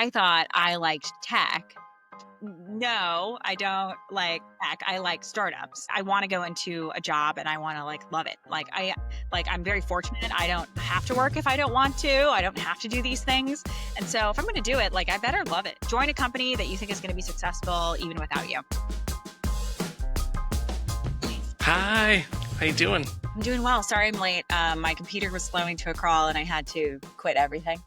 I thought I liked tech. No, I don't like tech. I like startups. I want to go into a job and I want to love it. I'm very fortunate. I don't have to work if I don't want to. I don't have to do these things. And so if I'm going to do it, I better love it. Join a company that you think is going to be successful even without you. Hi, how you doing? I'm doing well. Sorry I'm late. My computer was slowing to a crawl and I had to quit everything.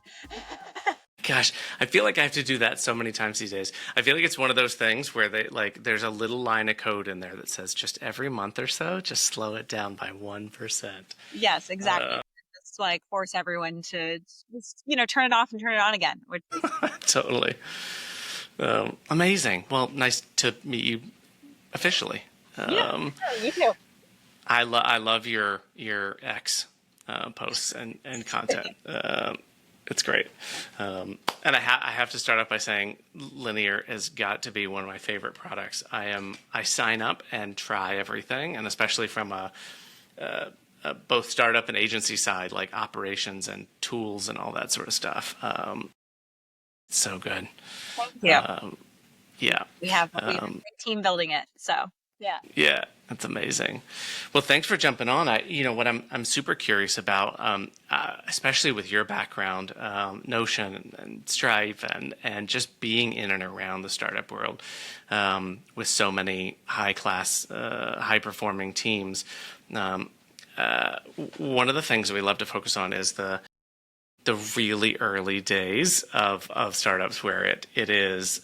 Gosh, I feel like I have to do that so many times these days. I feel like it's one of those things where there's a little line of code in there that says just every month or so, just slow it down by 1%. Yes, exactly. Just force everyone to just, turn it off and turn it on again. Which is Totally. Amazing. Well, nice to meet you officially. yeah, you too. I love your X posts and content. It's great. And I have to start off by saying Linear has got to be one of my favorite products. I sign up and try everything, and especially from a both startup and agency side, like operations and tools and all that sort of stuff. It's so good. Thank you. Yeah. We have a great team building it. So yeah. Yeah, that's amazing. Well, thanks for jumping on. What I'm super curious about, especially with your background, Notion and Stripe, and just being in and around the startup world, with so many high class, high performing teams. One of the things that we love to focus on is the really early days of startups, where it is.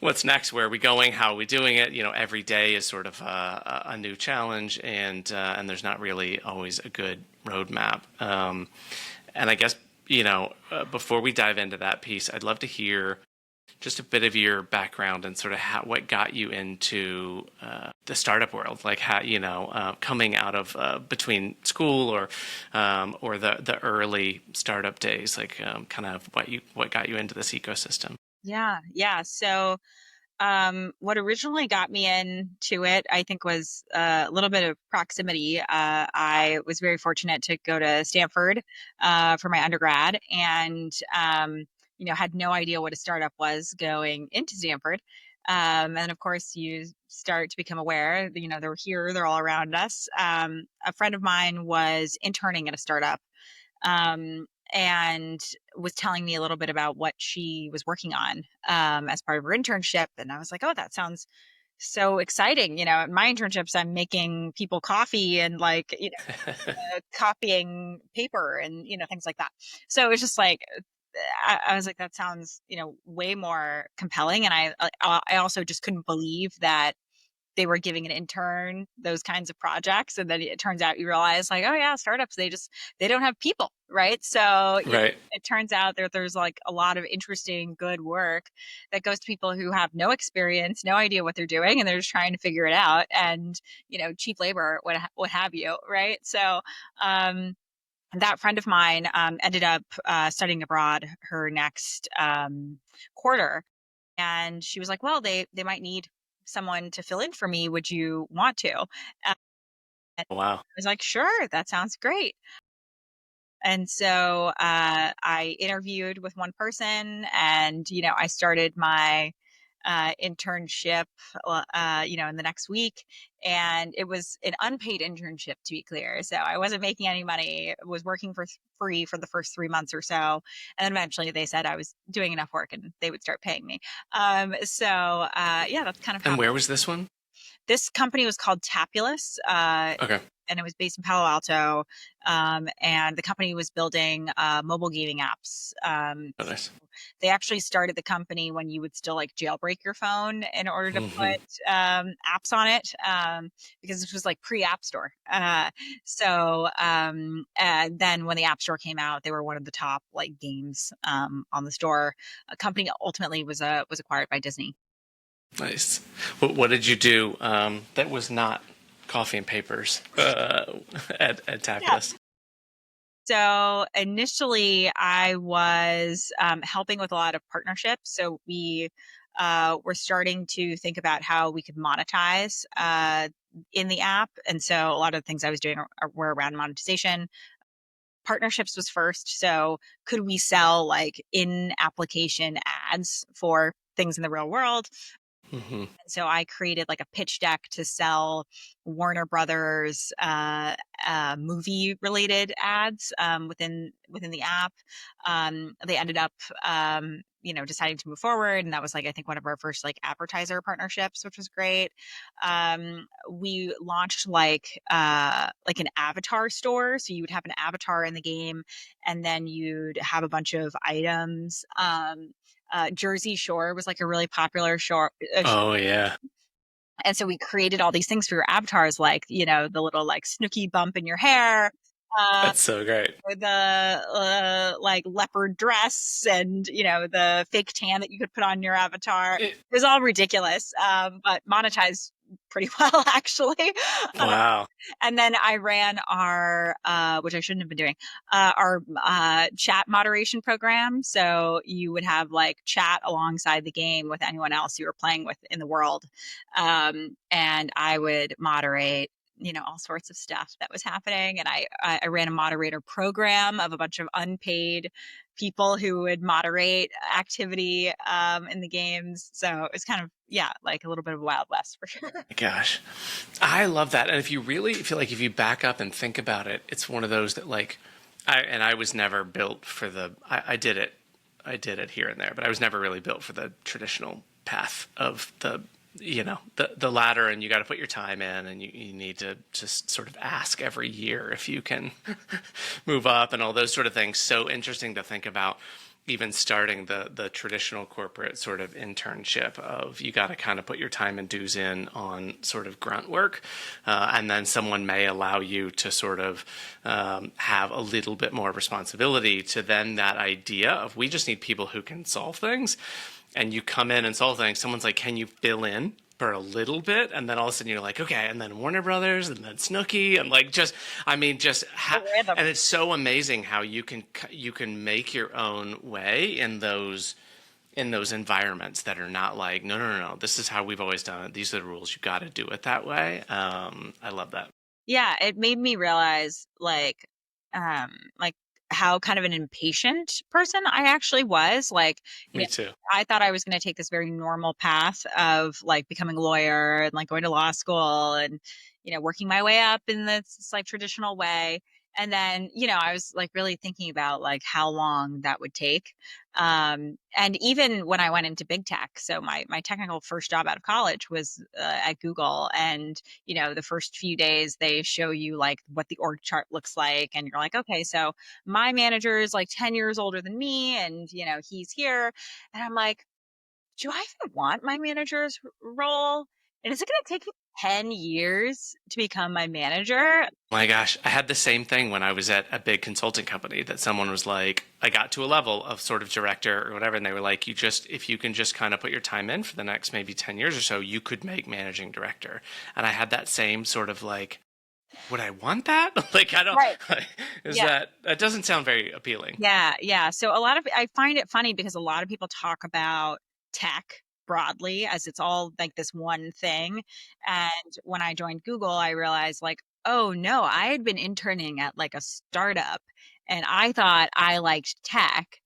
What's next? Where are we going? How are we doing it? Every day is sort of a new challenge, and there's not really always a good roadmap. And I guess before we dive into that piece, I'd love to hear just a bit of your background and sort of what got you into the startup world, like how coming out of between school or the early startup days, kind of what got you into this ecosystem. Yeah. So, what originally got me into it, I think, was a little bit of proximity. I was very fortunate to go to Stanford for my undergrad, and had no idea what a startup was going into Stanford. And of course, you start to become aware. They're here, they're all around us. A friend of mine was interning at a startup. And was telling me a little bit about what she was working on as part of her internship. And I was like, oh, that sounds so exciting. At my internships, I'm making people coffee and copying paper and, things like that. So it was just I was like, that sounds, way more compelling. And I also just couldn't believe that they were giving an intern those kinds of projects. And then it turns out you realize oh yeah, startups, they don't have people. Right. So Right. it turns out there's a lot of interesting, good work that goes to people who have no experience, no idea what they're doing, and they're just trying to figure it out. And, cheap labor, what have you. Right. So, that friend of mine ended up studying abroad her next quarter. And she was like, well, they might need someone to fill in for me. Would you want to? And Wow. I was like, sure, that sounds great. And so I interviewed with one person, and I started my internship, in the next week. And it was an unpaid internship, to be clear. So I wasn't making any money, was working for free for the first 3 months or so. And then eventually they said I was doing enough work and they would start paying me. Yeah, that's kind of how. And where was this one? This company was called Tapulus. Okay. And it was based in Palo Alto. And the company was building mobile gaming apps. Oh, nice. They actually started the company when you would still jailbreak your phone in order to put apps on it, because this was pre-App Store. And then when the App Store came out, they were one of the top games on the store. A company ultimately was acquired by Disney. Nice. What did you do that was not coffee and papers at Tapulus? Yeah. So initially, I was helping with a lot of partnerships. So we were starting to think about how we could monetize in the app. And so a lot of the things I was doing were around monetization, partnerships was first. So could we sell like in application ads for things in the real world? Hmm. So I created like a pitch deck to sell Warner Brothers movie related ads within the app. They ended up deciding to move forward, and that was like I think one of our first like advertiser partnerships, which was great. We launched like an avatar store, so you would have an avatar in the game, and then you'd have a bunch of items. Jersey Shore was like a really popular Oh yeah, and so we created all these things for your avatars, like, the little like Snooki bump in your hair, uh, that's so great. the like leopard dress, and, the fake tan that you could put on your avatar. It It, was all ridiculous, but monetized pretty well, actually. wow. And then I ran our, which I shouldn't have been doing, our chat moderation program. So you would have like chat alongside the game with anyone else you were playing with in the world. And I would moderate, all sorts of stuff that was happening. And I ran a moderator program of a bunch of unpaid people who would moderate activity in the games. So it was kind of, yeah, like a little bit of a Wild West for sure. Gosh, I love that. And if you really feel like if you back up and think about it, it's one of those that like, I was never built for the. I did it here and there, but I was never really built for the traditional path of the ladder, and you got to put your time in, and you need to just sort of ask every year if you can move up and all those sort of things. So interesting to think about even starting the traditional corporate sort of internship of you got to kind of put your time and dues in on sort of grunt work, and then someone may allow you to sort of have a little bit more responsibility to then that idea of we just need people who can solve things, and you come in and solve things. Someone's like, can you fill in for a little bit, and then all of a sudden you're like, okay, and then Warner Brothers, and then Snooki, and like just, I mean, and it's so amazing how you can make your own way in those environments that are not like, no, no, no, no, this is how we've always done it. These are the rules. You got to do it that way. I love that. Yeah, it made me realize like how kind of an impatient person I actually was. Like, Me too. I thought I was going to take this very normal path of like becoming a lawyer and like going to law school and, working my way up in this like traditional way. And then, I was like really thinking about like how long that would take. And even when I went into big tech, so my technical first job out of college was at Google, and the first few days they show you like what the org chart looks like, and you're like, okay, so my manager is like 10 years older than me, and he's here, and I'm like, do I even want my manager's role? And is it going to take me 10 years to become my manager? My gosh, I had the same thing when I was at a big consulting company that someone was like, I got to a level of sort of director or whatever, and they were like, if you can just kind of put your time in for the next maybe 10 years or so, you could make managing director. And I had that same sort of like, would I want that? Like, I don't, Right. Yeah. that doesn't sound very appealing. Yeah. Yeah. So I find it funny because a lot of people talk about tech broadly as it's all like this one thing. And when I joined Google, I realized like, oh no, I had been interning at like a startup and I thought I liked tech.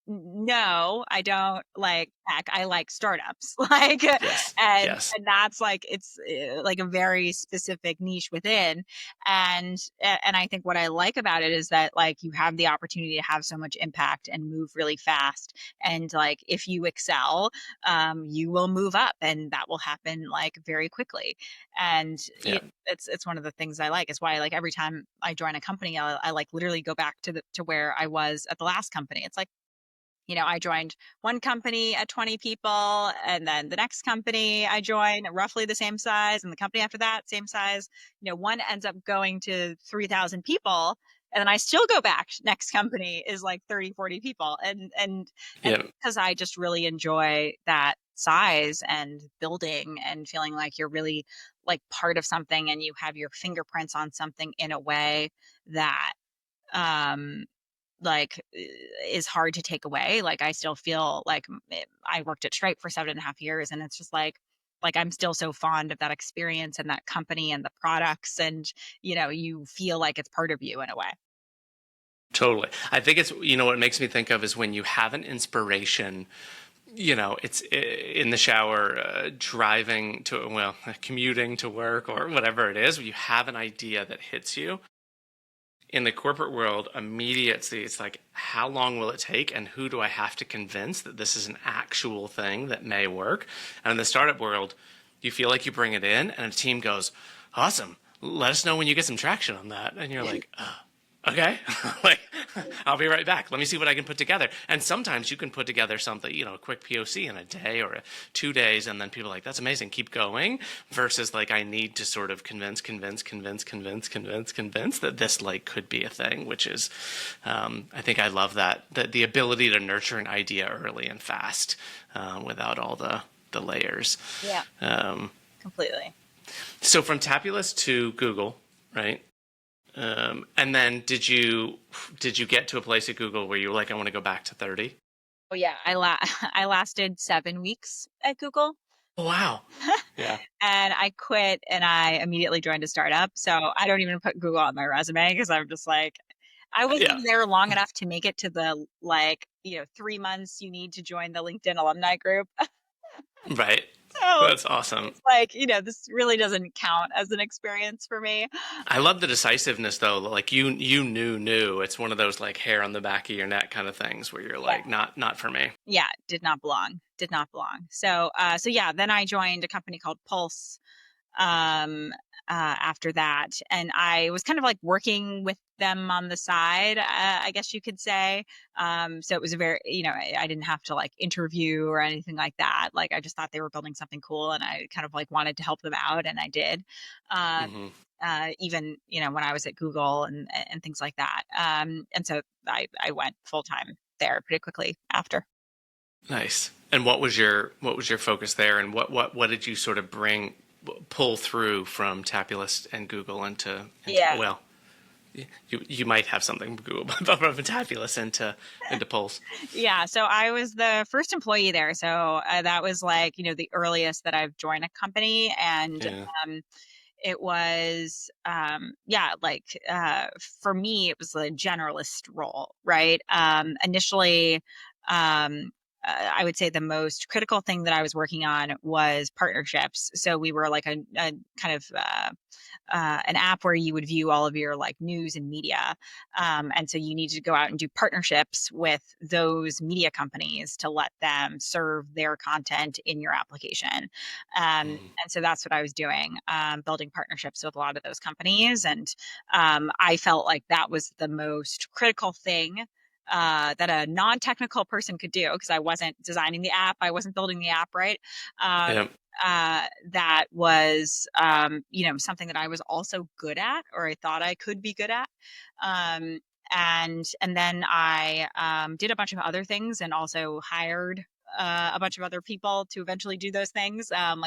No, I don't like tech. I like startups. Like, Yes. and Yes. that's like it's like a very specific niche within. And I think what I like about it is that like you have the opportunity to have so much impact and move really fast. And like if you excel, you will move up, and that will happen like very quickly. And Yeah. it's one of the things I like. It's why like every time I join a company, I like literally go back to where I was at the last company. It's like, I joined one company at 20 people, and then the next company I joined roughly the same size, and the company after that, same size. One ends up going to 3,000 people, and then I still go back. Next company is like 30, 40 people. And Yeah. because I just really enjoy that size and building and feeling like you're really like part of something and you have your fingerprints on something in a way that um like is hard to take away. Like I still feel like I worked at Stripe for 7.5 years, and it's just like I'm still so fond of that experience and that company and the products, and you feel like it's part of you in a way. Totally. I think it's, what it makes me think of is when you have an inspiration, it's in the shower, driving to, well, commuting to work or whatever it is, you have an idea that hits you. In the corporate world, immediately it's like, how long will it take and who do I have to convince that this is an actual thing that may work? And in the startup world, you feel like you bring it in and a team goes, awesome, let us know when you get some traction on that. And you're like, okay, like I'll be right back. Let me see what I can put together. And sometimes you can put together something, a quick POC in a day or 2 days, and then people are like, that's amazing, keep going. Versus like I need to sort of convince that this like could be a thing, which is, I think I love that the ability to nurture an idea early and fast, without all the layers. Yeah, completely. So from Tapulus to Google, right? And then did you get to a place at Google where you were like, I want to go back to 30? Oh yeah, I lasted 7 weeks at Google. Oh, wow. Yeah. And I quit and I immediately joined a startup. So I don't even put Google on my resume because I'm just like, I Yeah. wasn't there long enough to make it to the 3 months you need to join the LinkedIn alumni group. Right. So That's awesome. it's like, this really doesn't count as an experience for me. I love the decisiveness though. Like you knew. It's one of those like hair on the back of your neck kind of things where you're like, not for me. Yeah, did not belong. Did not belong. So yeah, then I joined a company called Pulse after that, and I was kind of like working with them on the side, I guess you could say. So it was a very, I didn't have to like interview or anything like that. Like I just thought they were building something cool, and I kind of like wanted to help them out, and I did. Um, Hmm. Even when I was at Google and things like that. And so I went full time there pretty quickly after. Nice. And what was your focus there, and what did you sort of pull through from Tapulus and Google into Yeah. well, you might have something from Google, but from Tapulus into Pulse. Yeah, so I was the first employee there. So that was like, the earliest that I've joined a company. And Yeah. it was, for me, it was a generalist role, right? Initially, I would say the most critical thing that I was working on was partnerships. So we were like a kind of an app where you would view all of your like news and media. And so you need to go out and do partnerships with those media companies to let them serve their content in your application. Mm. And so that's what I was doing, building partnerships with a lot of those companies. And I felt like that was the most critical thing that a non-technical person could do because I wasn't designing the app, I wasn't building the app, right? Um, Yeah. that was, something that I was also good at, or I thought I could be good at. Um, and then I did a bunch of other things and also hired a bunch of other people to eventually do those things, um,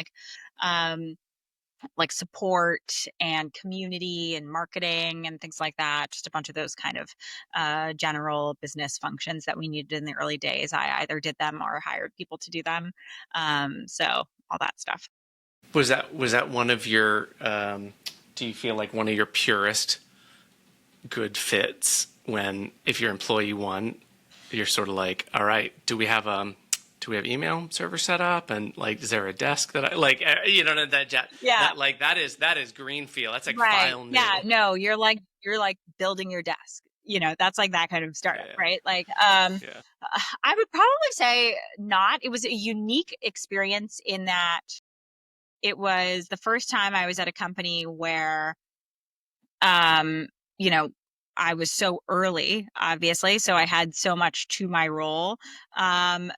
like support and community and marketing and things like that. Just a bunch of those kind of general business functions that we needed in the early days. I either did them or hired people to do them. So all that stuff. Was that one of your? Do you feel like one of your purest good fits when if you're employee one, you're sort of like, all right, do we have email server set up, and like is there a desk that I like, Yeah. that is greenfield, that's like Right. file new. Yeah. No, you're like building your desk. That's like that kind of startup, Yeah, right? Like, yeah, I would probably say not. It was a unique experience in that it was the first time I was at a company where, um, you know, I was so early, obviously, so I had so much to my role. Um,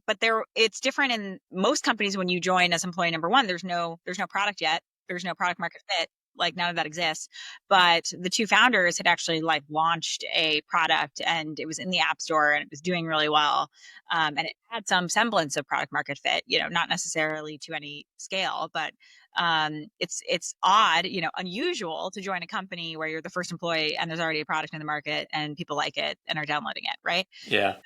but it's different in most companies when you join as employee number one. There's no product yet. There's no product market fit. Like none of that exists. But the two founders had actually like launched a product and it was in the app store and it was doing really well. And it had some semblance of product market fit, not necessarily to any scale, but it's odd, unusual to join a company where you're the first employee and there's already a product in the market and people like it and are downloading it, right? yeah.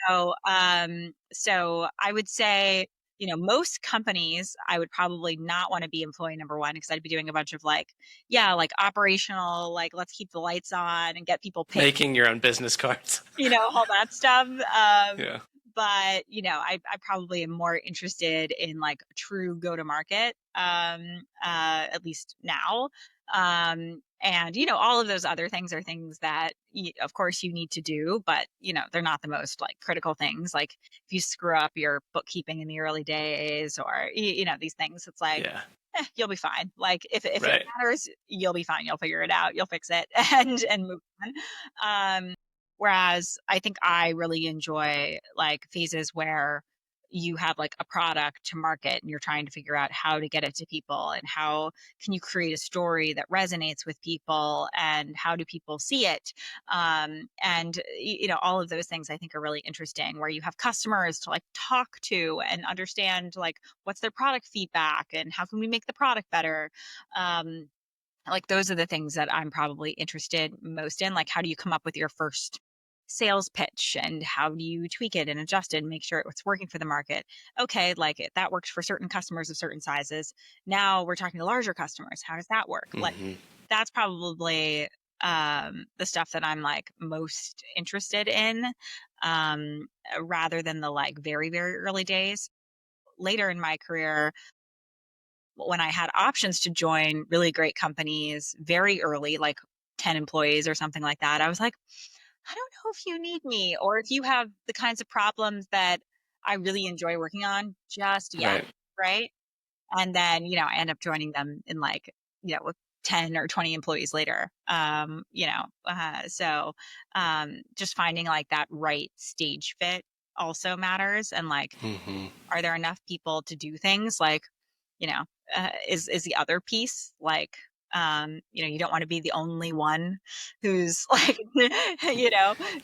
So I would say most companies, I would probably not want to be employee number one because I'd be doing a bunch of like, yeah, like operational, like let's keep the lights on and get people paid, Making your own business cards. all that stuff. Yeah. But I probably am more interested in like true go to market, at least now. And all of those other things are things that of course you need to do, but they're not the most like critical things. Like if you screw up your bookkeeping in the early days, or these things, it's like, Yeah. you'll be fine. Like if it Right. matters, you'll be fine. You'll figure it out. You'll fix it and move on. Whereas I think I really enjoy like phases where you have like a product to market and you're trying to figure out how to get it to people, and how can you create a story that resonates with people, and how do people see it. And all of those things I think are really interesting, where you have customers to like talk to and understand like what's their product feedback and how can we make the product better. Like those are the things that I'm probably interested most in. Like, how do you come up with your first sales pitch, and how do you tweak it and adjust it and make sure it's working for the market? Okay, like that works for certain customers of certain sizes. Now we're talking to larger customers. How does that work? Like Hmm. that's probably the stuff that I'm like most interested in, rather than the like very, very early days. Later in my career, when I had options to join really great companies very early, like 10 employees or something like that, I was like, I don't know if you need me, or if you have the kinds of problems that I really enjoy working on just yet. Right. Right. And then, I end up joining them in like, with 10 or 20 employees later. Just finding like that right stage fit also matters. And like, Hmm. are there enough people to do things like, you know, is the other piece. Like, you don't want to be the only one who's like,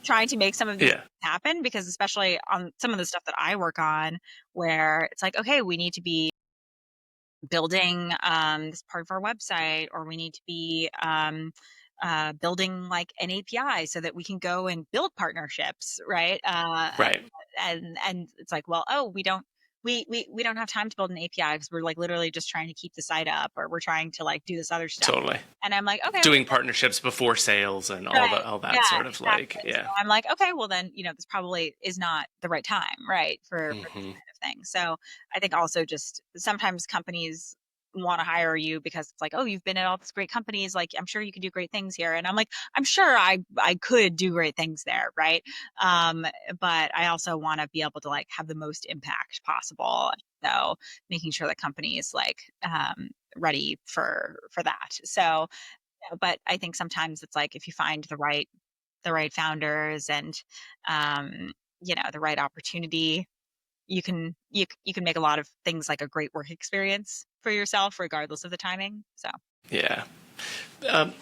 trying to make some of these Yeah. things happen, because especially on some of the stuff that I work on, where it's like, okay, we need to be building this part of our website, or we need to be building like an API so that we can go and build partnerships, right? Right. And it's like, well, oh, we don't have time to build an API because we're like literally just trying to keep the site up, or we're trying to like do this other stuff. Totally. And I'm like, okay, well, Doing partnerships before sales and right. all that Yeah, sort of like, exactly. So yeah. I'm like, okay, well then, this probably is not the right time, right, for this Hmm. kind of thing. So I think also just sometimes companies want to hire you because it's like, oh, you've been at all these great companies, like I'm sure you could do great things here. And I'm like, I'm sure I could do great things there, right? Um, but I also want to be able to like have the most impact possible. So making sure the company is like ready for that. So but I think sometimes it's like if you find the right founders and um, the right opportunity, you can make a lot of things like a great work experience for yourself, regardless of the timing. So Yeah.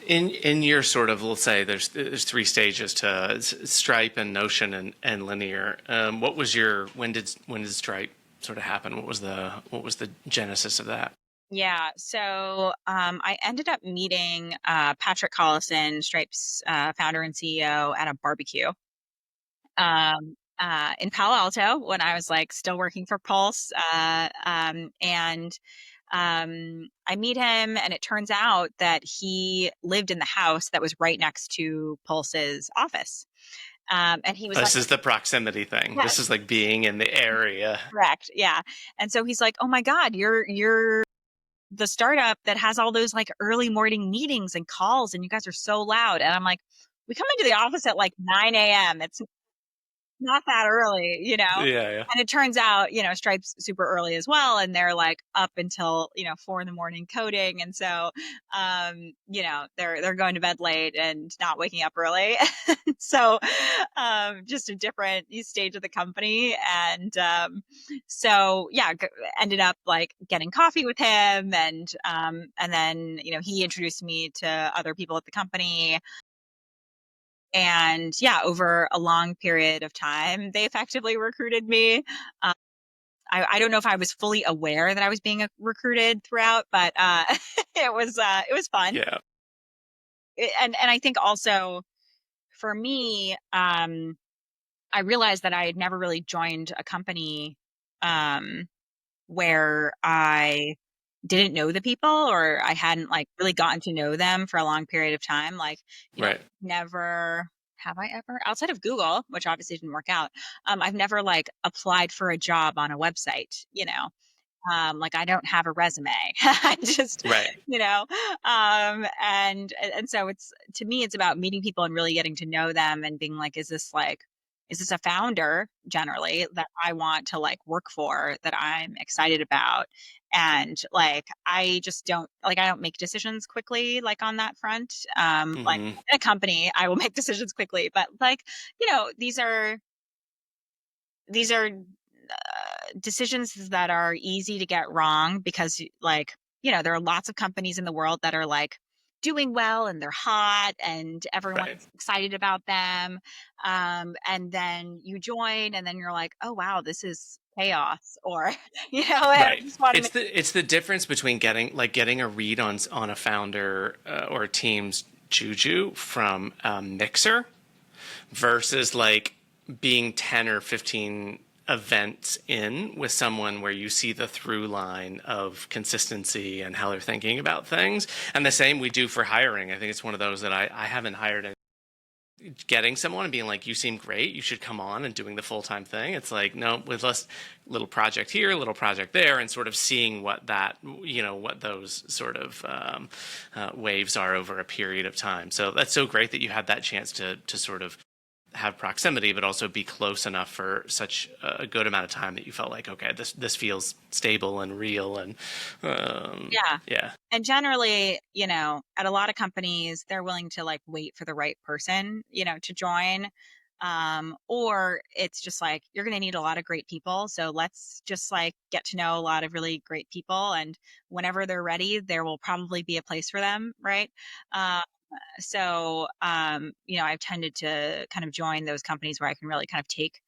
In your sort of, let's say there's three stages to Stripe and Notion and Linear. What was your when did Stripe sort of happen? What was the genesis of that? yeah, so I ended up meeting Patrick Collison, Stripe's founder and CEO, at a barbecue in Palo Alto when I was like still working for Pulse. And I meet him, and it turns out that he lived in the house that was right next to Pulse's office. And he was like, This is the proximity thing. yes, This is like being in the area. correct. Yeah. And so he's like, oh my God, you're the startup that has all those like early morning meetings and calls, and you guys are so loud. And I'm like, we come into the office at like 9 a.m. It's not that early, Yeah, yeah. And it turns out, Stripe's super early as well, and they're like up until 4 in the morning coding, and so, they're going to bed late and not waking up early. So, just a different stage of the company, and so yeah, ended up like getting coffee with him, and then he introduced me to other people at the company. And yeah, over a long period of time, they effectively recruited me. Um, I don't know if I was fully aware that I was being recruited throughout, but it was fun. Yeah. And I think also for me, I realized that I had never really joined a company. where I didn't know the people, or I hadn't like really gotten to know them for a long period of time. Like, Right. never have I ever, outside of Google, which obviously didn't work out, I've never like applied for a job on a website, like I don't have a resume. I just, Right. and so it's, to me, it's about meeting people and really getting to know them and being like, is this a founder generally that I want to like work for, that I'm excited about? And like, I don't make decisions quickly, like on that front. Like Hmm. in a company, I will make decisions quickly, but like, these are decisions that are easy to get wrong because like there are lots of companies in the world that are like doing well and they're hot and Right. everyone's excited about them, and then you join and then you're like, oh wow, this is chaos, or I Right. just want to It's make. the difference between getting a read on a founder or a team's juju from a mixer versus like being 10 or 15 events in with someone where you see the through line of consistency and how they're thinking about things. And the same we do for hiring. I think it's one of those that I haven't hired any, getting someone and being like, you seem great, you should come on, and doing the full-time thing. It's like, no, with less, little project here, little project there, and sort of seeing what what those sort of waves are over a period of time. So that's so great that you had that chance to sort of have proximity, but also be close enough for such a good amount of time that you felt like, okay, this feels stable and real, and Yeah. yeah. And generally, at a lot of companies, they're willing to like wait for the right person, to join. Or it's just like, you're going to need a lot of great people. So let's just like get to know a lot of really great people. And whenever they're ready, there will probably be a place for them. Right. Uh, I've tended to kind of join those companies where I can really kind of take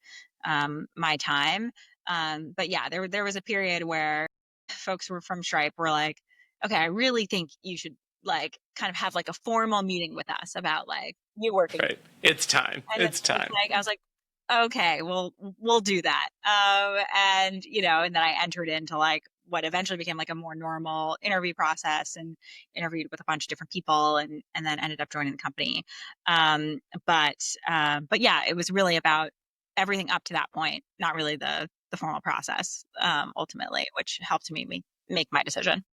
my time. But yeah, there was a period where folks were from Stripe were like, okay, I really think you should like kind of have like a formal meeting with us about like you working. Right, it's time, And it's it's time. like, I was like, okay, well, we'll do that. And then I entered into like what eventually became like a more normal interview process, and interviewed with a bunch of different people, and then ended up joining the company. Um, but yeah, it was really about everything up to that point, not really the formal process, ultimately, which helped me make my decision.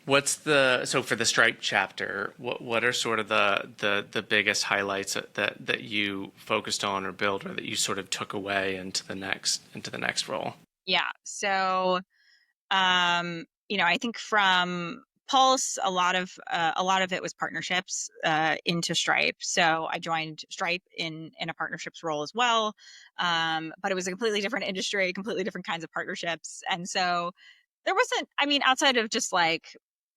So for the Stripe chapter, what are sort of the biggest highlights that you focused on or built, or that you sort of took away into the next role? Yeah. So, I think from Pulse, a lot of it was partnerships into Stripe. So I joined Stripe in a partnerships role as well, but it was a completely different industry, completely different kinds of partnerships, and so there wasn't. I mean, outside of just like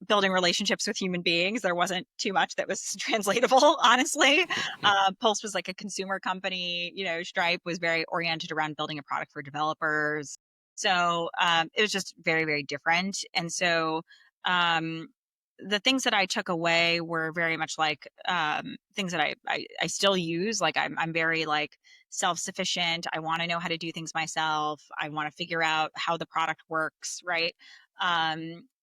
building relationships with human beings, there wasn't too much that was translatable, honestly. Pulse was like a consumer company. Stripe was very oriented around building a product for developers. So it was just very, very different. And so um, the things that I took away were very much like things that I still use. Like I'm very like self-sufficient. I want to know how to do things myself. I want to figure out how the product works, right?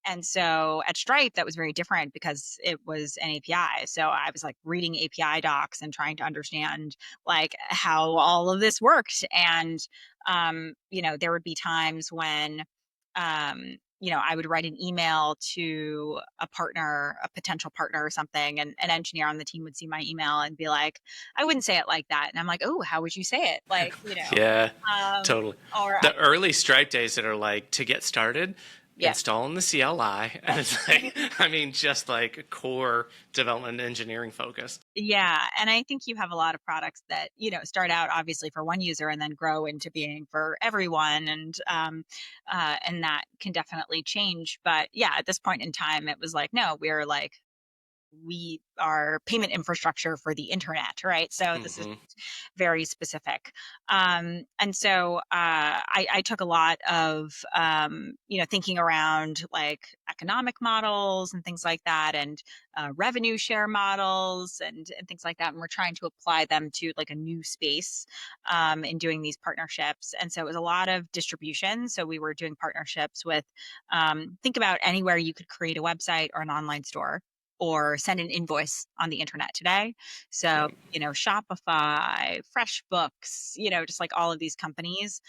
And so at Stripe, that was very different because it was an API. So I was like reading API docs and trying to understand like how all of this worked. And there would be times when I would write an email to a potential partner or something, and an engineer on the team would see my email and be like, I wouldn't say it like that. And I'm like, oh, how would you say it? Like, Yeah, um, totally. or The early Stripe days that are like, to get started, yeah. installing the CLI, and it's like, I mean, just like core development engineering focus. Yeah, and I think you have a lot of products that, start out obviously for one user and then grow into being for everyone, and that can definitely change. But yeah, at this point in time, it was like, no, we are payment infrastructure for the internet, right? So this is Hmm. very specific. And so I took a lot of, thinking around like economic models and things like that, and revenue share models and things like that. And we're trying to apply them to like a new space in doing these partnerships. And so it was a lot of distribution. So we were doing partnerships with, think about anywhere you could create a website or an online store or send an invoice on the internet today. So, Right. Shopify, FreshBooks, just like all of these companies.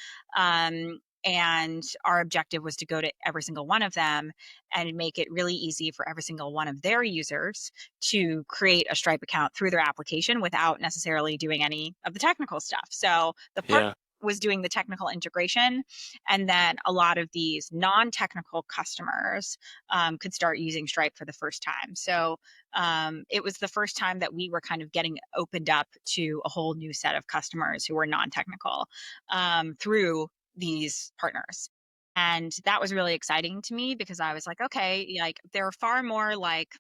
And our objective was to go to every single one of them and make it really easy for every single one of their users to create a Stripe account through their application without necessarily doing any of the technical stuff. So the part Yeah. was doing the technical integration, and then a lot of these non-technical customers could start using Stripe for the first time. So it was the first time that we were kind of getting opened up to a whole new set of customers who were non-technical through these partners. And that was really exciting to me because I was like, okay, like there are far more like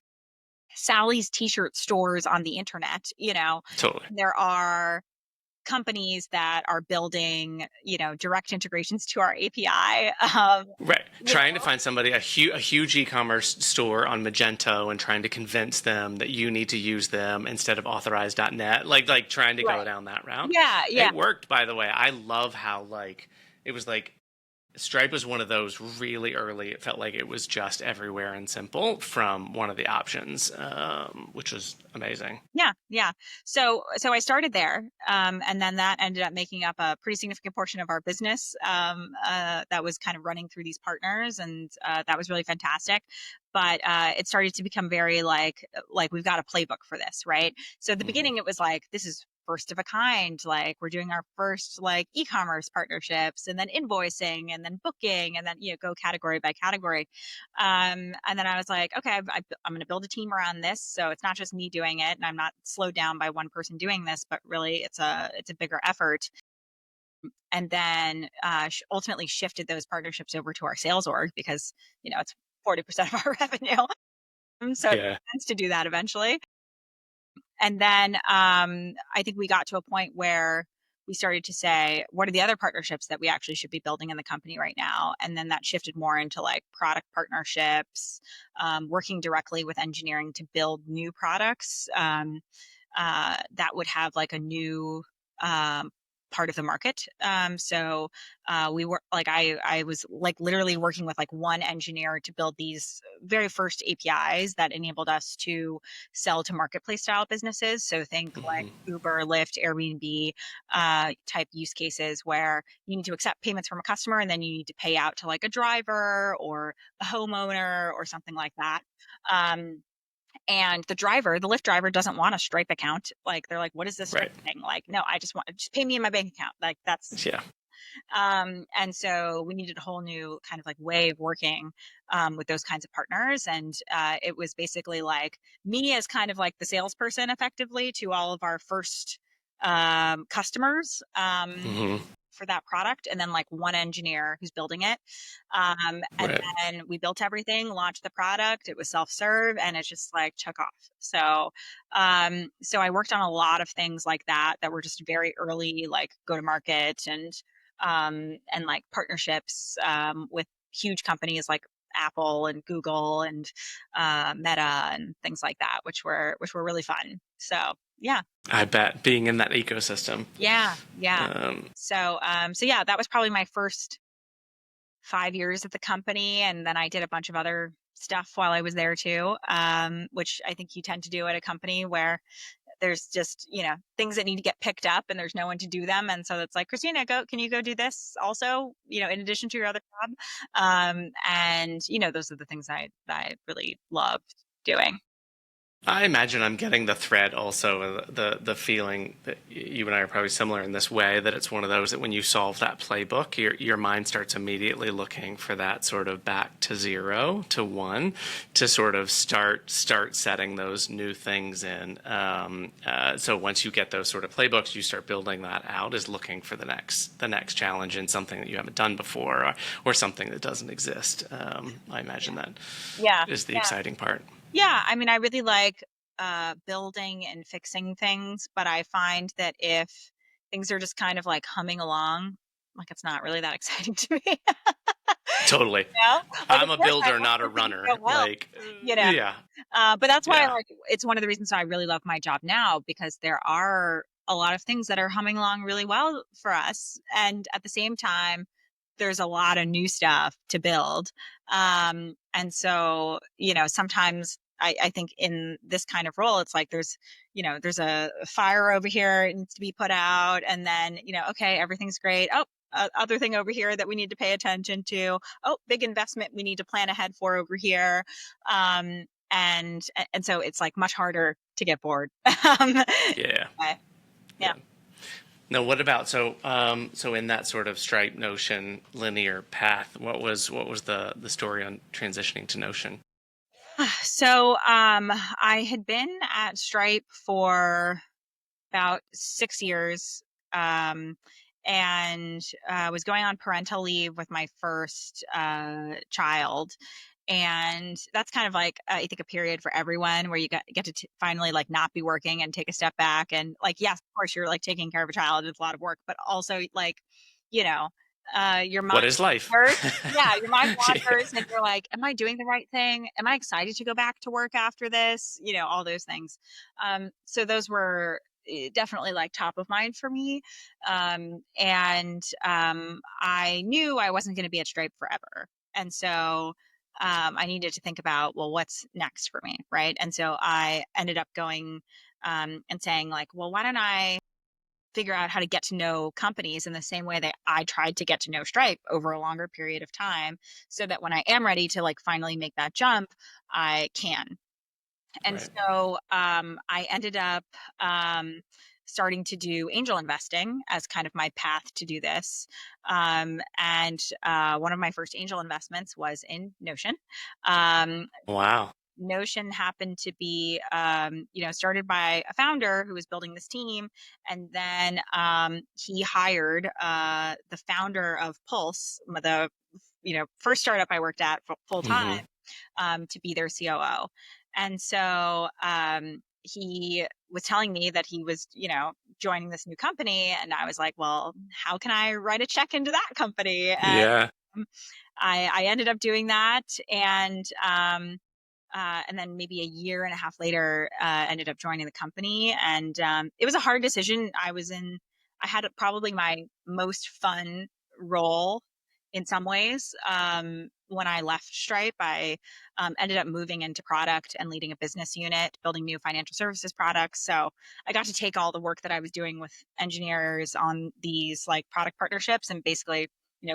Sally's t-shirt stores on the internet, Totally. there are companies that are building, direct integrations to our API. Right. You Trying to know, find somebody, a huge e-commerce store on Magento and trying to convince them that you need to use them instead of authorize.net, like trying to go right. down that route. Yeah, yeah. It worked, by the way. I love how like it was like Stripe was one of those really early. It felt like it was just everywhere and simple from one of the options, which was amazing. Yeah, yeah. So I started there, and then that ended up making up a pretty significant portion of our business. That was kind of running through these partners, and that was really fantastic. But it started to become very like we've got a playbook for this, right? So at the Hmm. beginning, it was like this is first of a kind. Like we're doing our first like e-commerce partnerships, and then invoicing, and then booking, and then go category by category. And then I was like, okay, I'm going to build a team around this. So it's not just me doing it, and I'm not slowed down by one person doing this, but really it's a bigger effort. And then ultimately shifted those partnerships over to our sales org because it's 40% of our revenue. So it Yeah. makes sense to do that eventually. And then I think we got to a point where we started to say, what are the other partnerships that we actually should be building in the company right now? And then that shifted more into like product partnerships, working directly with engineering to build new products that would have like a new um, part of the market. So we were like, I was like literally working with like one engineer to build these very first APIs that enabled us to sell to marketplace style businesses. So think like Hmm. Uber, Lyft, Airbnb type use cases where you need to accept payments from a customer and then you need to pay out to like a driver or a homeowner or something like that. Um, and the Lyft driver doesn't want a Stripe account. Like they're like, what is this Stripe Right. thing? Like, no, just pay me in my bank account. Like that's Yeah. and so we needed a whole new kind of like way of working with those kinds of partners. And it was basically like me as kind of like the salesperson effectively to all of our first customers. Hmm. For that product, and then like one engineer who's building it. And Right. then we built everything, launched the product. It was self-serve, and it just like took off. So I worked on a lot of things like that were just very early, like go to market and like partnerships with huge companies like Apple and Google and Meta and things like that, which were really fun. So yeah. I bet being in that ecosystem. Yeah, yeah. Um, So yeah, that was probably my first 5 years at the company, and then I did a bunch of other stuff while I was there too, which I think you tend to do at a company where there's just things that need to get picked up, and there's no one to do them, and so it's like, Christina, can you go do this also? In addition to your other job, and those are the things I really loved doing. I imagine I'm getting the thread also, the feeling that you and I are probably similar in this way, that it's one of those that when you solve that playbook, your mind starts immediately looking for that sort of back to zero to one to sort of start setting those new things in. So once you get those sort of playbooks, you start building that out as looking for the next challenge in something that you haven't done before, or something that doesn't exist. I imagine that Yeah, is the yeah. exciting part. Yeah, I mean, I really like building and fixing things, but I find that if things are just kind of like humming along, like it's not really that exciting to me. Totally. Like I'm of a course I builder, want not a everything to runner. go well, Like, you know. yeah, But that's why yeah. like it's one of the reasons I really love my job now, because there are a lot of things that are humming along really well for us, and at the same time there's a lot of new stuff to build. And so, sometimes I think in this kind of role, it's like there's a fire over here, it needs to be put out. And then, okay, everything's great. Oh, other thing over here that we need to pay attention to. Oh, big investment we need to plan ahead for over here. And so it's like much harder to get bored. Yeah. Okay, yeah. Yeah. Now, what about so in that sort of Stripe Notion linear path? What was the story on transitioning to Notion? So I had been at Stripe for about 6 years, um, and was going on parental leave with my first child. And that's kind of like, I think, a period for everyone where you get to finally like not be working and take a step back. And like, yes, of course, you're like taking care of a child. It's a lot of work, but also like, you know, your mind What is life? wanders. Yeah, your mind Yeah. wanders and you're like, am I doing the right thing? Am I excited to go back to work after this? All those things. So those were definitely like top of mind for me. And I knew I wasn't going to be at Stripe forever. And so I needed to think about, well, what's next for me, right? And so I ended up going and saying, like, well, why don't I figure out how to get to know companies in the same way that I tried to get to know Stripe over a longer period of time, so that when I am ready to like finally make that jump, I can. And Right. so I ended up starting to do angel investing as kind of my path to do this. And one of my first angel investments was in Notion. Um, Wow. Notion happened to be, started by a founder who was building this team, and then he hired the founder of Pulse, the first startup I worked at full time, Hmm. to be their COO. And so he was telling me that he was, joining this new company. And I was like, well, how can I write a check into that company? And Yeah. um, I ended up doing that. And then maybe a year and a half later, ended up joining the company. And it was a hard decision. I had probably my most fun role in some ways. When I left Stripe, I ended up moving into product and leading a business unit, building new financial services products. So I got to take all the work that I was doing with engineers on these like product partnerships and basically,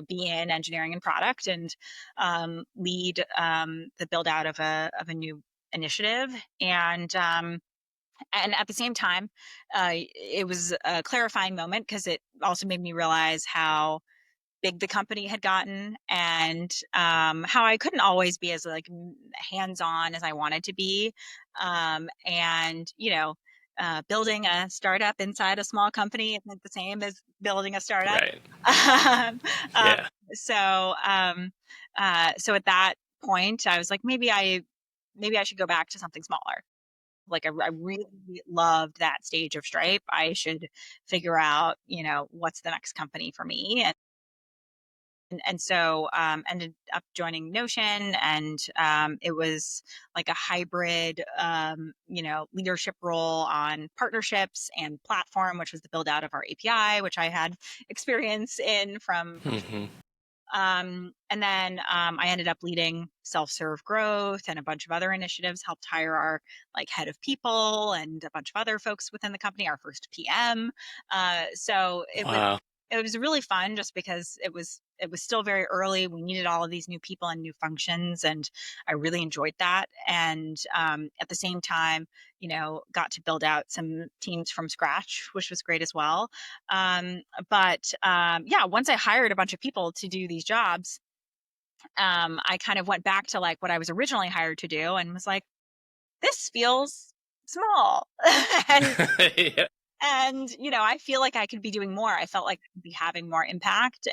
be in engineering and product and lead the build out of a new initiative. And at the same time, it was a clarifying moment because it also made me realize how big the company had gotten, and how I couldn't always be as like hands-on as I wanted to be. And building a startup inside a small company isn't the same as building a startup. Right. um, uh, Yeah. so at that point, I was like, maybe I should go back to something smaller. Like I really loved that stage of Stripe. I should figure out, what's the next company for me. And so ended up joining Notion, and it was like a hybrid, leadership role on partnerships and platform, which was the build out of our API, which I had experience in from. Hmm. And then I ended up leading self-serve growth and a bunch of other initiatives, helped hire our like head of people and a bunch of other folks within the company, our first PM. So Wow. it was really fun just because it was still very early. We needed all of these new people and new functions, and I really enjoyed that. And at the same time, got to build out some teams from scratch, which was great as well. But yeah, once I hired a bunch of people to do these jobs, I kind of went back to like what I was originally hired to do and was like, this feels small. and Yeah. I feel like I could be doing more. I felt like I could be having more impact.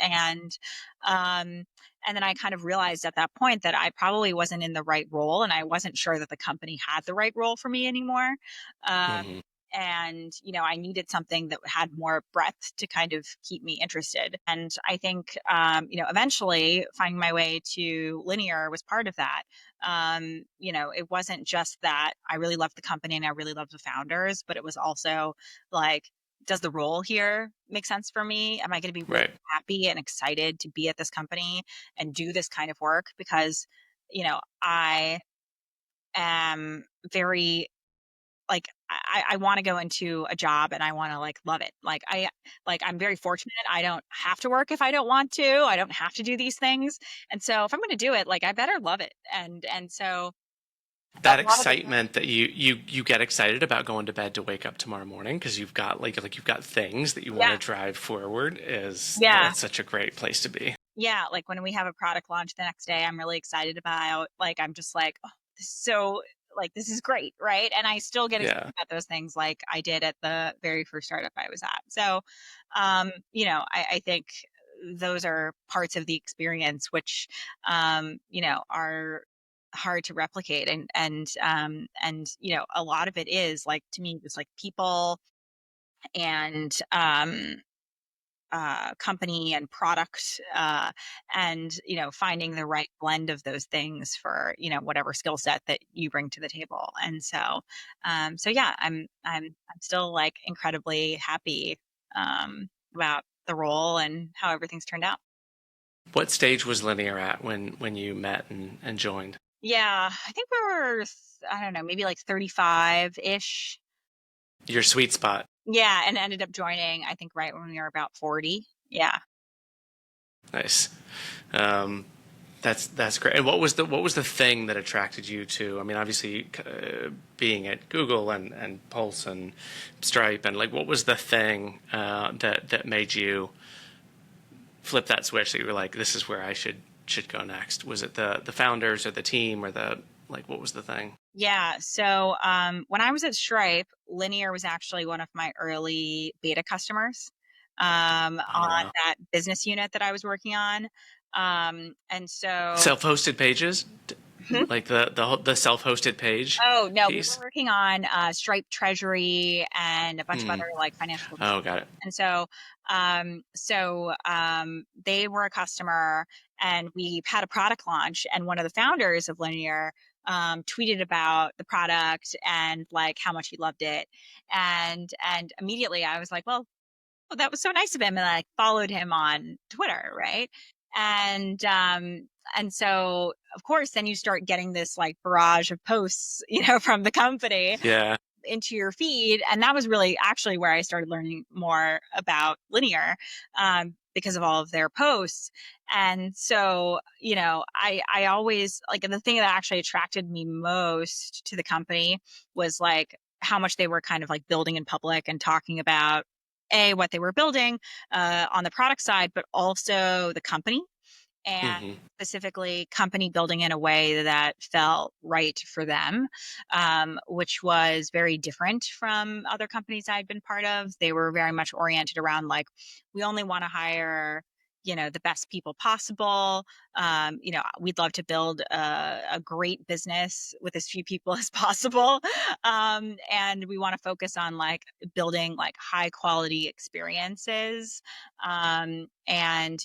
Um and then I kind of realized at that point that I probably wasn't in the right role, and I wasn't sure that the company had the right role for me anymore. Um Hmm. And, I needed something that had more breadth to kind of keep me interested. And I think, eventually finding my way to linear was part of that. It wasn't just that I really loved the company and I really loved the founders, but it was also like, does the role here make sense for me? Am I going to be really Right. happy and excited to be at this company and do this kind of work? Because, I am very like I want to go into a job and I want to like love it. I'm very fortunate. I don't have to work if I don't want to. I don't have to do these things. And so if I'm going to do it, like I better love it. And so a That lot of the excitement that you get excited about going to bed to wake up tomorrow morning because you've got like you've got things that you want yeah, to drive forward is yeah. that's such a great place to be. Yeah, like when we have a product launch the next day, I'm really excited about, like, I'm just like, oh, this is so, like, this is great, right? And I still get excited Yeah. about those things like I did at the very first startup I was at. So, I think those are parts of the experience which, are hard to replicate. And a lot of it is like, to me, just like people and, company and product, and finding the right blend of those things for whatever skill set that you bring to the table. And so yeah, I'm still like incredibly happy about the role and how everything's turned out. What stage was Linear at when you met and joined? Yeah, I think we were, I don't know, maybe like 35 ish. Your sweet spot. Yeah, and ended up joining I think right when we were about 40. Yeah. Nice. Um, that's great. And what was the thing that attracted you to? I mean, obviously, being at Google and Pulse and Stripe, and like, what was the thing that made you flip that switch that you were like, this is where I should go next? Was it the founders or the team or the like? What was the thing? Yeah. So when I was at Stripe, Linear was actually one of my early beta customers Oh on wow. that business unit that I was working on. And so, Self-hosted pages, like the self-hosted page oh no, we were piece. working on Stripe Treasury and a bunch of Hmm. other like financial. Oh, got it. And they were a customer, and we had a product launch, and one of the founders of Linear tweeted about the product and like how much he loved it, and immediately I was like, well, that was so nice of him, and I followed him on Twitter, right? And um, and so of course, then you start getting this like barrage of posts, from the company Yeah. into your feed. And that was really actually where I started learning more about Linear, because of all of their posts. And so, I always like the thing that actually attracted me most to the company was like how much they were kind of like building in public and talking about what they were building on the product side, but also the company, and Hmm. specifically company building in a way that felt right for them, which was very different from other companies I'd been part of. They were very much oriented around like, we only want to hire, the best people possible. We'd love to build a great business with as few people as possible. And we want to focus on like building like high quality experiences, and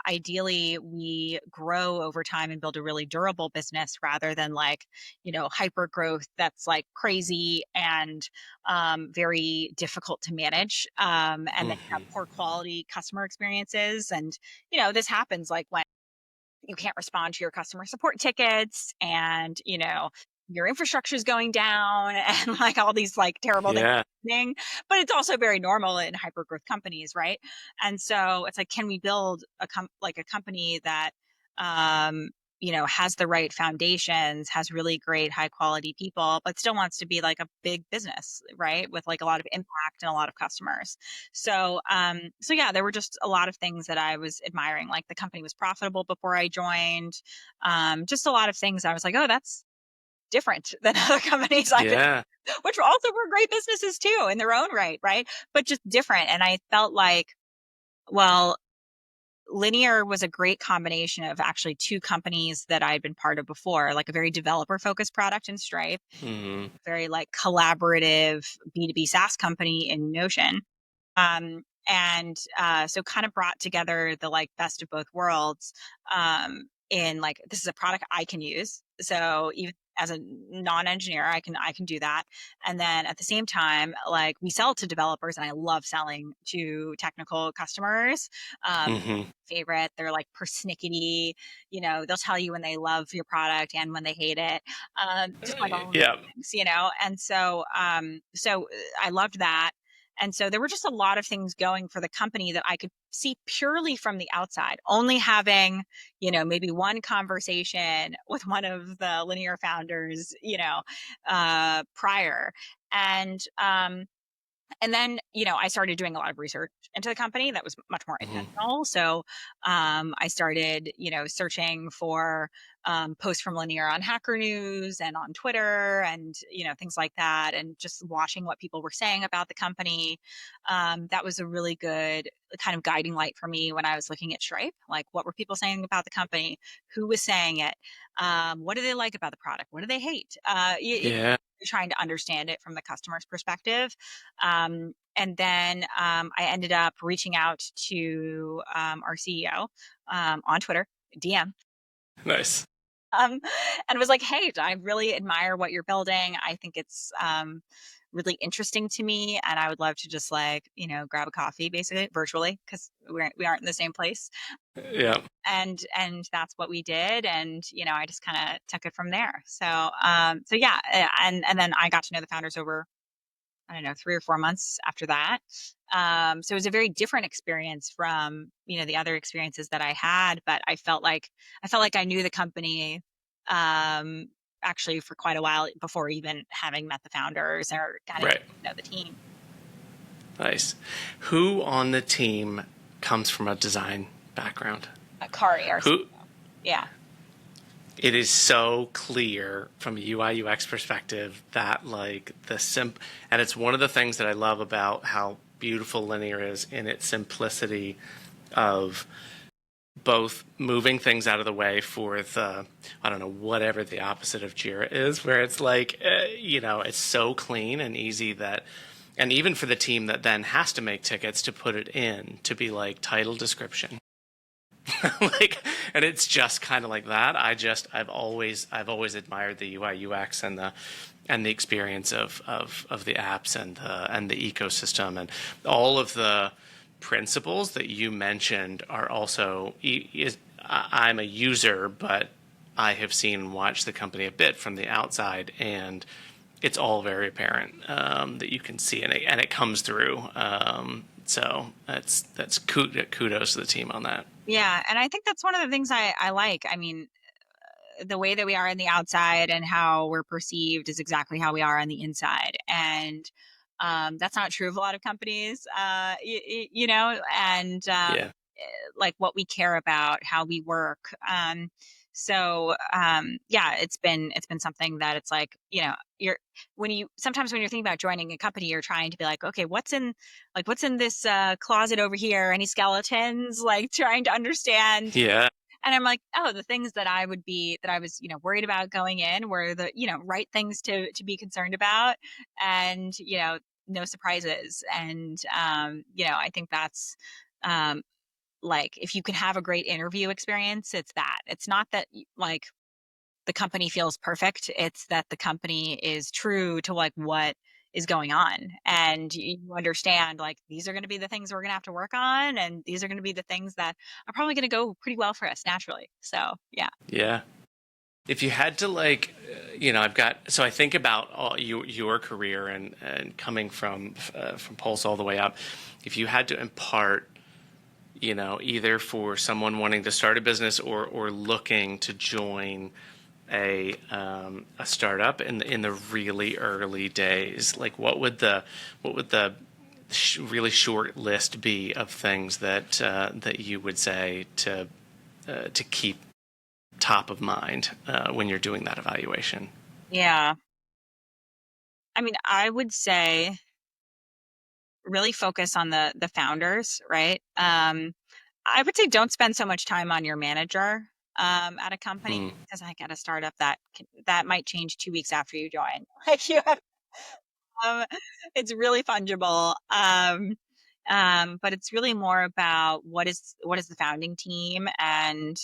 ideally we grow over time and build a really durable business rather than like hyper growth that's like crazy and very difficult to manage, and then have Hmm. poor quality customer experiences. And this happens like when you can't respond to your customer support tickets, and your infrastructure is going down and like all these like terrible things Yeah. happening. But it's also very normal in hyper growth companies, right? And so it's like, can we build a company that has the right foundations, has really great high quality people, but still wants to be like a big business, right, with like a lot of impact and a lot of customers. So yeah, there were just a lot of things that I was admiring. Like the company was profitable before I joined. Just a lot of things I was like, oh, that's different than other companies I've been, Yeah. which also were great businesses too in their own right, right? But just different. And I felt like, well, Linear was a great combination of actually two companies that I'd been part of before, like a very developer focused product in Stripe, Hmm. very like collaborative B2B SaaS company in Notion. So kind of brought together the like best of both worlds, in like, this is a product I can use. So even as a non-engineer, I can do that. And then at the same time, like, we sell to developers and I love selling to technical customers. Hmm. Favorite, they're like persnickety, they'll tell you when they love your product and when they hate it. Just like all of those Yeah. things, so I loved that. And so there were just a lot of things going for the company that I could see purely from the outside, only having, maybe one conversation with one of the Linear founders, prior. And and then, I started doing a lot of research into the company that was much more Hmm. intentional. So I started, searching for posts from Linear on Hacker News and on Twitter and, things like that. And just watching what people were saying about the company. That was a really good kind of guiding light for me when I was looking at Stripe. Like, what were people saying about the company? Who was saying it? What do they like about the product? What do they hate? Yeah. Trying to understand it from the customer's perspective. And then I ended up reaching out to our CEO on Twitter, DM, Nice. um, and was like, "Hey, I really admire what you're building. I think it's really interesting to me, and I would love to just like, grab a coffee, basically virtually, because we aren't in the same place." Yeah. And that's what we did, and I just kind of took it from there. So yeah, and then I got to know the founders over, I don't know, 3 or 4 months after that. So it was a very different experience from, the other experiences that I had, but I felt like I knew the company, um, actually for quite a while before even having met the founders or getting to Right. know the team. Nice. Who on the team comes from a design background? Kari, our Who? CEO. Yeah. It is so clear from a UI UX perspective that like and it's one of the things that I love about how beautiful Linear is in its simplicity of both moving things out of the way for the, I don't know, whatever the opposite of Jira is, where it's like, it's so clean and easy that, and even for the team that then has to make tickets to put it in to be like title description. Like, and it's just kind of like that. I've always admired the UI UX and the experience of the apps and the ecosystem and all of the principles that you mentioned are also. I'm a user, but I have seen and watched the company a bit from the outside, and it's all very apparent that you can see, and it comes through. So that's kudos to the team on that. Yeah. And I think that's one of the things I like. I mean, the way that we are on the outside and how we're perceived is exactly how we are on the inside. And that's not true of a lot of companies, and Yeah. like what we care about, how we work. Yeah, it's been something that it's like, you're sometimes when you're thinking about joining a company, you're trying to be like, okay, what's in this closet over here? Any skeletons? Like, trying to understand. Yeah. And I'm like, oh, the things that I was, worried about going in were the, right things to be concerned about, and, no surprises. And, I think that's, um, like, if you can have a great interview experience, it's that. It's not that like the company feels perfect. It's that the company is true to like what is going on, and you understand like these are going to be the things we're going to have to work on, and these are going to be the things that are probably going to go pretty well for us naturally. So yeah. Yeah. If you had to like, so I think about your career and coming from Pulse all the way up. If you had to impart, either for someone wanting to start a business or looking to join a startup in the really early days, like what would the really short list be of things that you would say to keep top of mind when you're doing that evaluation? Yeah. I mean, I would say really focus on the founders, right? I would say don't spend so much time on your manager at a company, Hmm. because like at a startup that might change 2 weeks after you join. Like you have, um, it's really fungible. But it's really more about what is the founding team, and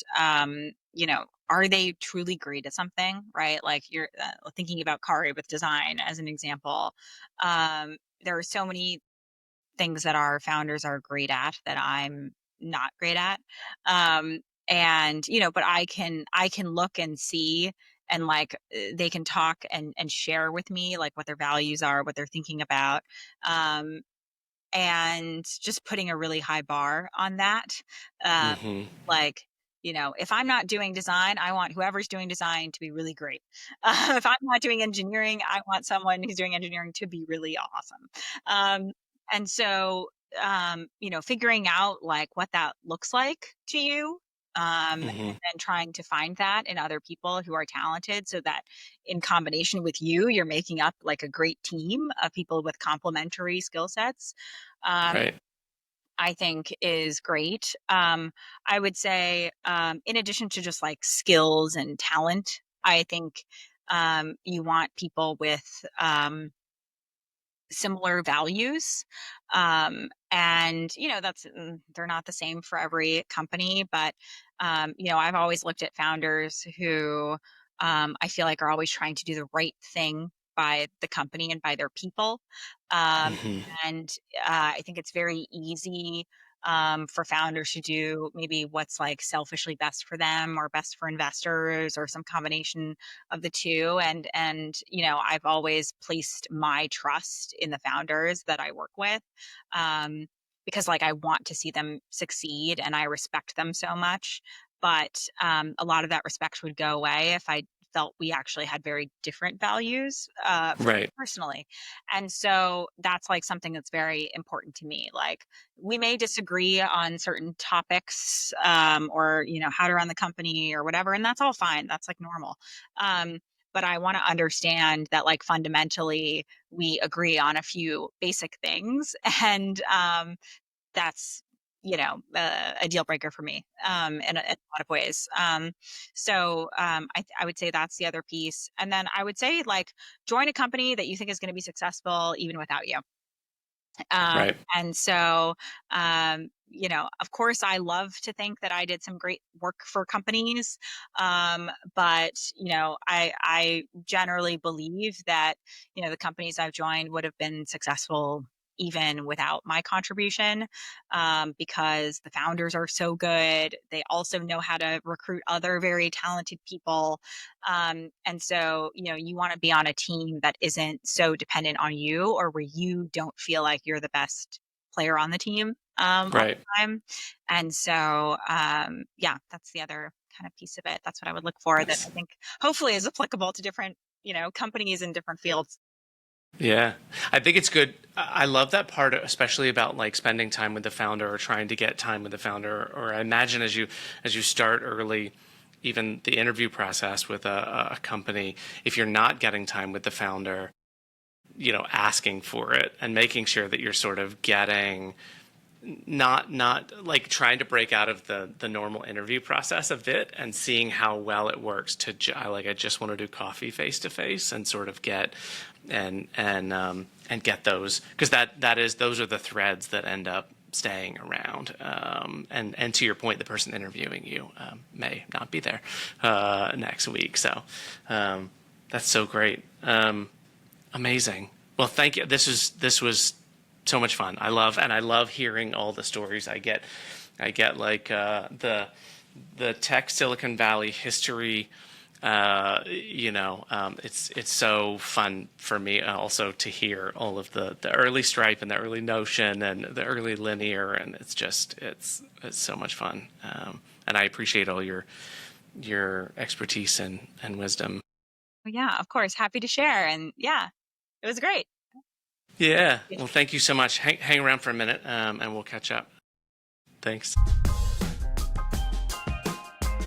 are they truly great at something, right? Like you're thinking about Kari with design as an example. There are so many things that our founders are great at that I'm not great at. Um, and but I can look and see, and like they can talk and share with me like what their values are, what they're thinking about. Um, and just putting a really high bar on that. Uh, Hmm. like, if I'm not doing design, I want whoever's doing design to be really great. If I'm not doing engineering, I want someone who's doing engineering to be really awesome. Um, and so, figuring out like what that looks like to you. And Hmm. then trying to find that in other people who are talented, so that in combination with you, you're making up like a great team of people with complementary skill sets. um, Right. I think is great. I would say, in addition to just like skills and talent, I think you want people with similar values. And they're not the same for every company, but I've always looked at founders who I feel like are always trying to do the right thing by the company and by their people. um, Hmm. and I think it's very easy for founders to do maybe what's like selfishly best for them or best for investors or some combination of the two. And I've always placed my trust in the founders that I work with, um, because like I want to see them succeed and I respect them so much. But a lot of that respect would go away if I felt we actually had very different values, for me Right. personally. And so that's like something that's very important to me. Like we may disagree on certain topics, or how to run the company or whatever, and that's all fine. That's like normal. um, but I want to understand that like fundamentally we agree on a few basic things, and that's a deal breaker for me, in a lot of ways. I would say that's the other piece, and then I would say like join a company that you think is going to be successful even without you. Right. And so, of course, I love to think that I did some great work for companies. But, I generally believe that, the companies I've joined would have been successful even without my contribution, because the founders are so good. They also know how to recruit other very talented people. And so, you want to be on a team that isn't so dependent on you, or where you don't feel like you're the best player on the team all Right. the time. And so, yeah, that's the other kind of piece of it. That's what I would look for, that I That's, think hopefully is applicable to different, companies in different fields. yeah. I think it's good. I love that part, especially about like spending time with the founder or trying to get time with the founder. Or I imagine as you start early, even the interview process with a company, if you're not getting time with the founder, asking for it and making sure that you're sort of getting not like trying to break out of the normal interview process a bit and seeing how well it works to I just want to do coffee face to face and sort of get and get those, because those are the threads that end up staying around. And to your point, the person interviewing you may not be there next week. So that's so great. Amazing. Well, thank you. This was so much fun. I love hearing all the stories. I get like the tech Silicon Valley history. It's so fun for me also to hear all of the early Stripe and the early Notion and the early Linear, and it's so much fun. And I appreciate all your expertise and wisdom. Yeah, of course, happy to share. And yeah, it was great. Yeah. Well, thank you so much. Hang around for a minute, and we'll catch up. Thanks.